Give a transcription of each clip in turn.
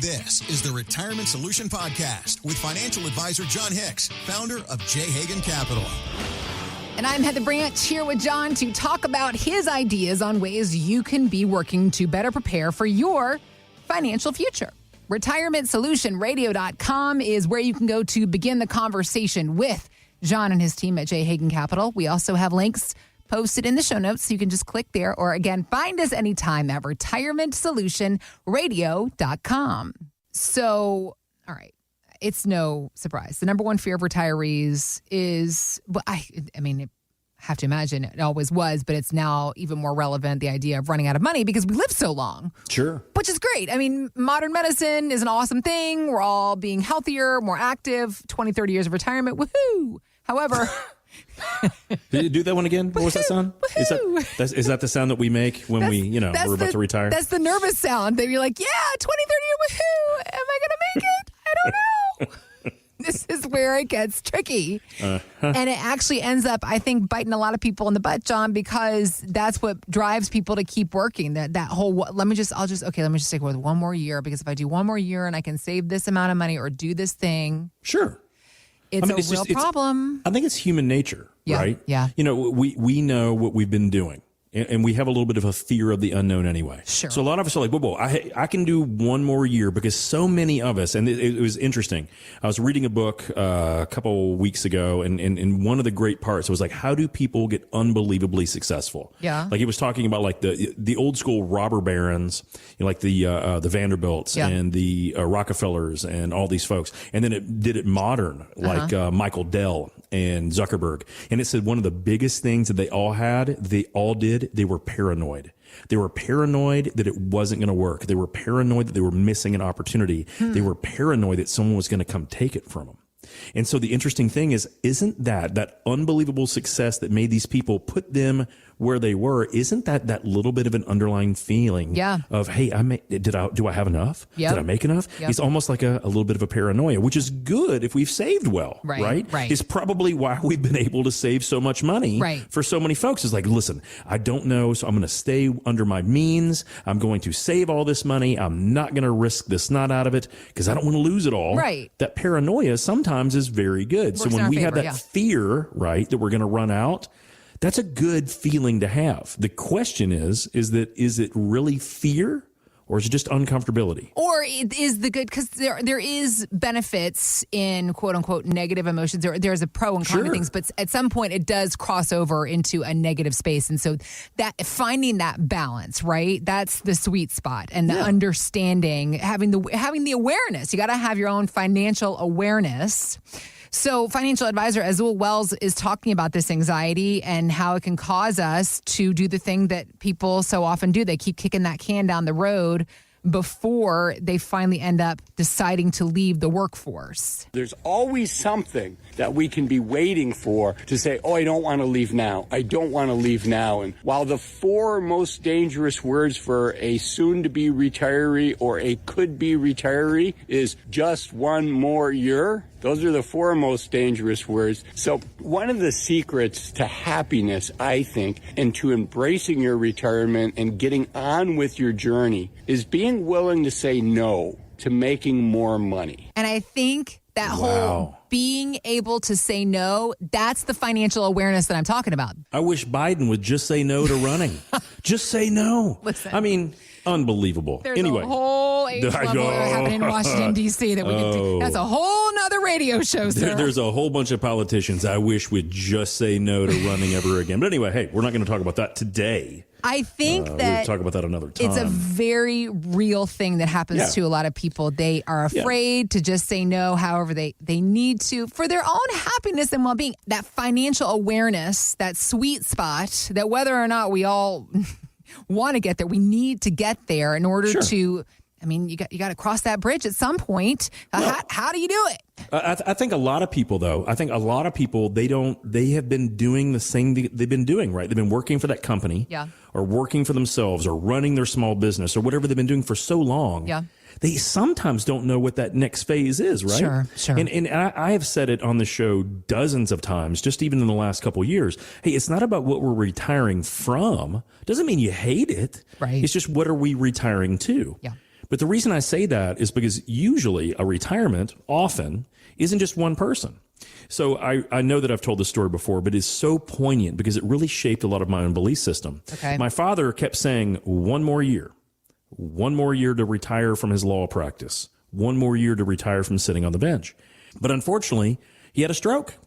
This is the Retirement Solution Podcast with financial advisor John Hicks, founder of J. Hagan Capital. And I'm Heather Branch here with John to talk about his ideas on ways you can be working to better prepare for your financial future. RetirementSolutionRadio.com is where you can go to begin the conversation with John and his team at J. Hagan Capital. We also have links posted in the show notes, so you can just click there, or again, find us anytime at RetirementSolutionRadio.com. So, all right, it's no surprise. The number one fear of retirees is, well, I mean, I have to imagine it always was, but it's now even more relevant, the idea of running out of money because we live so long. Sure. Which is great. I mean, modern medicine is an awesome thing. We're all being healthier, more active, 20, 30 years of retirement. Woohoo! However... Did you do that one again? What was that sound? Is that the sound that we make when we're about to retire? That's the nervous sound. That you're like, yeah, 20, 30, woohoo! Am I going to make it? I don't know. This is where it gets tricky. And it actually ends up, I think, biting a lot of people in the butt, John, because that's what drives people to keep working. That whole, let me just stick with one more year, because if I do one more year and I can save this amount of money or do this thing. Sure. It's a real problem. I think it's human nature, right? Yeah. You know, we know what we've been doing, and we have a little bit of a fear of the unknown anyway. Sure. So a lot of us are like, whoa, I can do one more year, because so many of us, and it was interesting. I was reading a book a couple weeks ago, and one of the great parts was like, how do people get unbelievably successul? Yeah. Like he was talking about like the old school robber barons, like the Vanderbilts and the Rockefellers and all these folks. And then it did it modern, like Michael Dell and Zuckerberg. And it said one of the biggest things that they all did, they were paranoid. They were paranoid that it wasn't going to work. They were paranoid that they were missing an opportunity. They were paranoid that someone was going to come take it from them. And so the interesting thing is, isn't that unbelievable success that made these people put them where they were, isn't that little bit of an underlying feeling of, hey, do I have enough? Yep. Did I make enough? Yep. It's almost like a little bit of a paranoia, which is good if we've saved well, right? It's probably why we've been able to save so much money for so many folks. It's like, listen, I don't know, so I'm going to stay under my means. I'm going to save all this money. I'm not going to risk the snot out of it because I don't want to lose it all. Right. That paranoia sometimes is very good. Works so when we have that fear, fear, that we're going to run out, that's a good feeling to have. The question is it really fear, or is it just uncomfortability? Or it is the good, because there is benefits in quote unquote negative emotions. There's a pro and con to things, but at some point it does cross over into a negative space. And so that finding that balance, right? That's the sweet spot, and the understanding, having the awareness. You got to have your own financial awareness. So financial advisor Azul Wells is talking about this anxiety and how it can cause us to do the thing that people so often do. They keep kicking that can down the road before they finally end up deciding to leave the workforce. There's always something that we can be waiting for to say, oh, I don't want to leave now. I don't want to leave now. And while the four most dangerous words for a soon-to-be retiree or a could-be retiree is just one more year, those are the four most dangerous words. So one of the secrets to happiness, I think, and to embracing your retirement and getting on with your journey is being willing to say no to making more money. And I think that whole being able to say no, that's the financial awareness that I'm talking about. I wish Biden would just say no to running. Just say no. Listen. I mean, unbelievable. There's anyway, a whole age level happening in Washington, D.C. that we can do. That's a whole nother radio show, sir. There's a whole bunch of politicians I wish would just say no to running ever again. But anyway, hey, we're not going to talk about that today. I think that we'll talk about that another time. It's a very real thing that happens to a lot of people. They are afraid to just say no. However, they need to for their own happiness and well-being. That financial awareness, that sweet spot, that whether or not we all want to get there, we need to get there in order to. I mean, you got to cross that bridge at some point. How do you do it? I think a lot of people, though, they have been doing the same thing they've been doing, right? They've been working for that company or working for themselves or running their small business or whatever they've been doing for so long. Yeah. They sometimes don't know what that next phase is, right? Sure. And I have said it on the show dozens of times, just even in the last couple of years. Hey, it's not about what we're retiring from. Doesn't mean you hate it. Right. It's just what are we retiring to? Yeah. But the reason I say that is because usually a retirement often isn't just one person. So I know that I've told this story before, but it's so poignant because it really shaped a lot of my own belief system. Okay. My father kept saying, one more year to retire from his law practice, one more year to retire from sitting on the bench. But unfortunately, he had a stroke.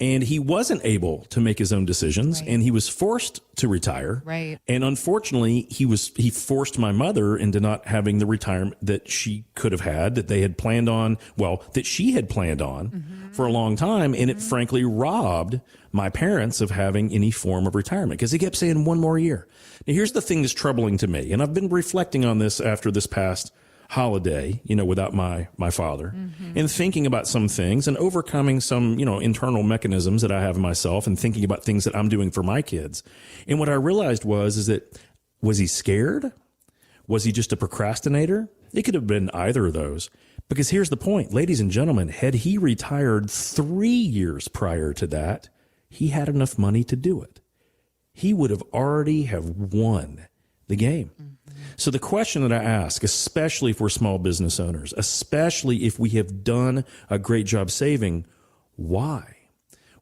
And he wasn't able to make his own decisions, and he was forced to retire. Right. And unfortunately, he forced my mother into not having the retirement that she could have had, that they had planned on, that she had planned on for a long time. And it frankly robbed my parents of having any form of retirement because he kept saying one more year. Now, here's the thing that's troubling to me. And I've been reflecting on this after this past holiday, without my father, and thinking about some things and overcoming some, internal mechanisms that I have in myself and thinking about things that I'm doing for my kids. And what I realized was that, was he scared? Was he just a procrastinator? It could have been either of those. Because here's the point, ladies and gentlemen, had he retired 3 years prior to that, he had enough money to do it. He would have already have won the game. So the question that I ask, especially if we're small business owners, especially if we have done a great job saving, why?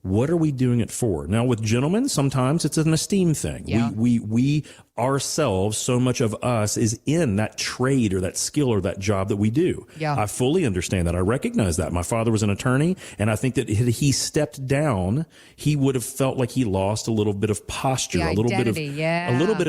What are we doing it for? Now, with gentlemen, sometimes it's an esteem thing. Yeah. We ourselves, so much of us is in that trade or that skill or that job that we do. Yeah. I fully understand that. I recognize that. My father was an attorney, and I think that had he stepped down, he would have felt like he lost a little bit of posture, a little bit of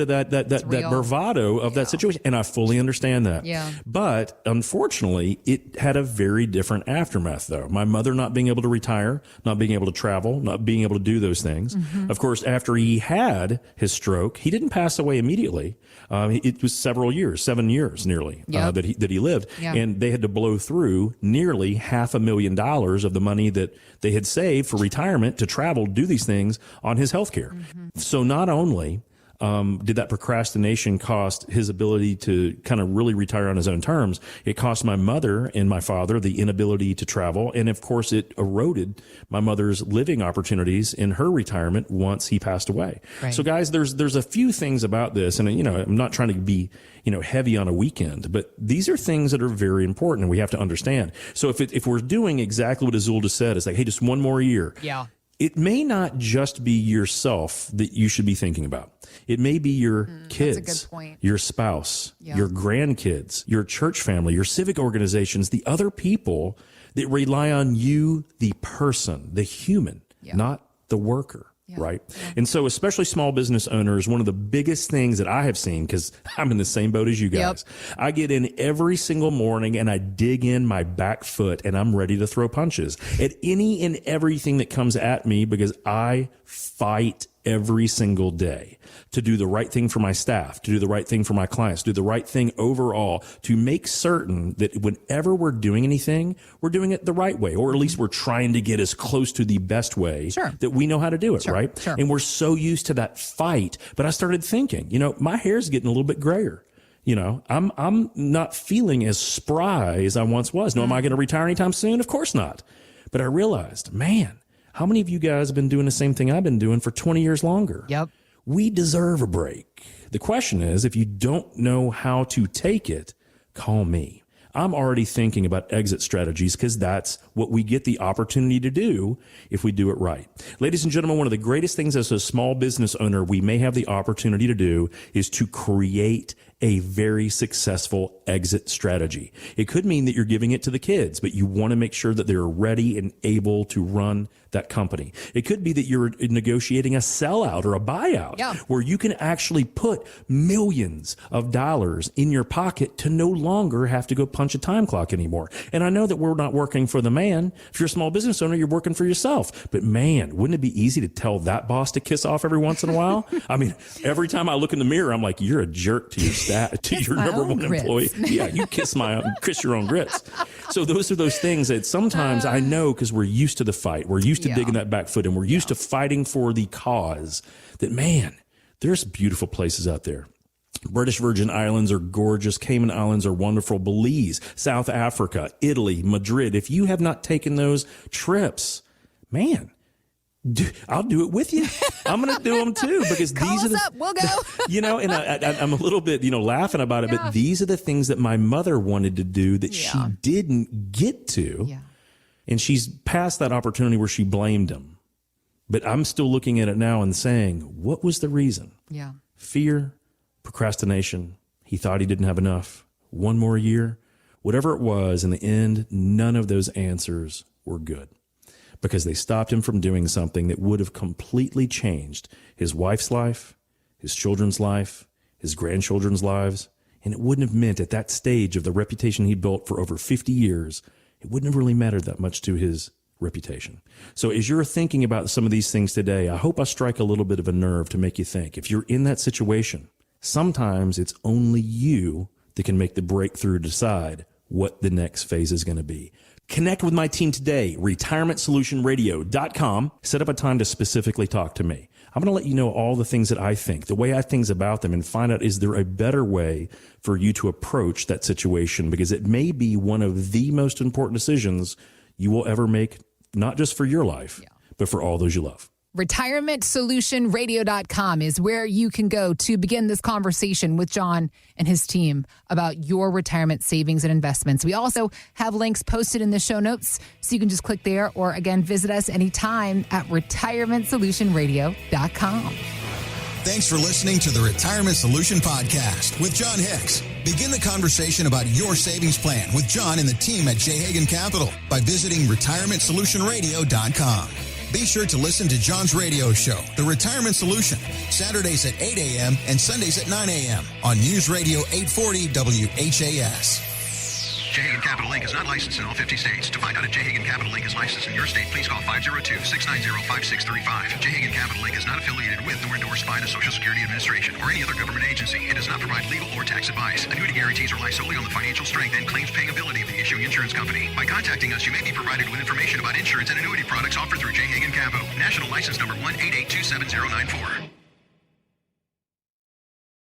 that bravado of that situation. And I fully understand that. Yeah. But unfortunately, it had a very different aftermath, though. My mother not being able to retire, not being able to travel, not being able to do those things. Of course, after he had his stroke, he didn't pass away immediately. It was several years, 7 years nearly, that he lived. Yeah. And they had to blow through nearly $500,000 of the money that they had saved for retirement to travel, do these things on his health care. So not only did that procrastination cost his ability to kind of really retire on his own terms, it cost my mother and my father the inability to travel. And of course, it eroded my mother's living opportunities in her retirement once he passed away. Right. So guys, there's a few things about this, and I'm not trying to be, heavy on a weekend, but these are things that are very important and we have to understand. So if we're doing exactly what Azul just said, it's like, hey, just one more year. Yeah. It may not just be yourself that you should be thinking about. It may be your kids, that's a good point. your spouse, your grandkids, your church family, your civic organizations, the other people that rely on you, the person, the human, not the worker. Right. Yeah. And so especially small business owners, one of the biggest things that I have seen, because I'm in the same boat as you guys, I get in every single morning and I dig in my back foot and I'm ready to throw punches at any and everything that comes at me because I fight every single day to do the right thing for my staff, to do the right thing for my clients, to do the right thing overall, to make certain that whenever we're doing anything, we're doing it the right way, or at least we're trying to get as close to the best way that we know how to do it, right? Sure. And we're so used to that fight. But I started thinking, my hair's getting a little bit grayer. I'm not feeling as spry as I once was. Am I going to retire anytime soon? Of course not. But I realized, man, how many of you guys have been doing the same thing I've been doing for 20 years longer? Yep. We deserve a break. The question is, if you don't know how to take it, call me. I'm already thinking about exit strategies because that's what we get the opportunity to do if we do it right. Ladies and gentlemen, one of the greatest things as a small business owner we may have the opportunity to do is to create a very successful exit strategy. It could mean that you're giving it to the kids, but you want to make sure that they're ready and able to run that company. It could be that you're negotiating a sellout or a buyout where you can actually put millions of dollars in your pocket to no longer have to go punch a time clock anymore. And I know that we're not working for the man. If you're a small business owner, you're working for yourself. But man, wouldn't it be easy to tell that boss to kiss off every once in a while? I mean, every time I look in the mirror, I'm like, you're a jerk to your staff, to your number one employee. Yeah, you kiss your own grits. So those are those things that sometimes I know because we're used to the fight. We're used to digging that back foot and we're used to fighting for the cause that, man, there's beautiful places out there. British Virgin Islands are gorgeous. Cayman Islands are wonderful. Belize, South Africa, Italy, Madrid. If you have not taken those trips, man, I'll do it with you. I'm going to do them too, because these are the, we'll go. And I'm a little bit, laughing about it, but these are the things that my mother wanted to do that she didn't get to. Yeah. And she's past that opportunity where she blamed him. But I'm still looking at it now and saying, what was the reason? Yeah. Fear, procrastination. He thought he didn't have enough. One more year. Whatever it was, in the end, none of those answers were good, because they stopped him from doing something that would have completely changed his wife's life, his children's life, his grandchildren's lives. And it wouldn't have meant, at that stage of the reputation he built for over 50 years, it wouldn't have really mattered that much to his reputation. So as you're thinking about some of these things today, I hope I strike a little bit of a nerve to make you think. If you're in that situation, sometimes it's only you that can make the breakthrough to decide what the next phase is going to be. Connect with my team today, retirementsolutionradio.com. Set up a time to specifically talk to me. I'm going to let you know all the things that I think, the way I think about them, and find out, is there a better way for you to approach that situation? Because it may be one of the most important decisions you will ever make, not just for your life, but for all those you love. RetirementSolutionRadio.com is where you can go to begin this conversation with John and his team about your retirement savings and investments. We also have links posted in the show notes, so you can just click there, or again, visit us anytime at RetirementSolutionRadio.com. Thanks for listening to the Retirement Solution Podcast with John Hicks. Begin the conversation about your savings plan with John and the team at J. Hagan Capital by visiting RetirementSolutionRadio.com. Be sure to listen to John's radio show, The Retirement Solution, Saturdays at 8 a.m. and Sundays at 9 a.m. on News Radio 840 WHAS. J. Hagan Capital Inc. is not licensed in all 50 states. To find out if J. Hagan Capital Inc. is licensed in your state, please call 502-690-5635. J. Hagan Capital Inc. is not affiliated with nor endorsed by the Social Security Administration or any other government agency. It does not provide legal or tax advice. Annuity guarantees rely solely on the financial strength and claims paying ability of the issuing insurance company. By contacting us, you may be provided with information about insurance and annuity products offered through J. Hagan Capital. National license number 1882794.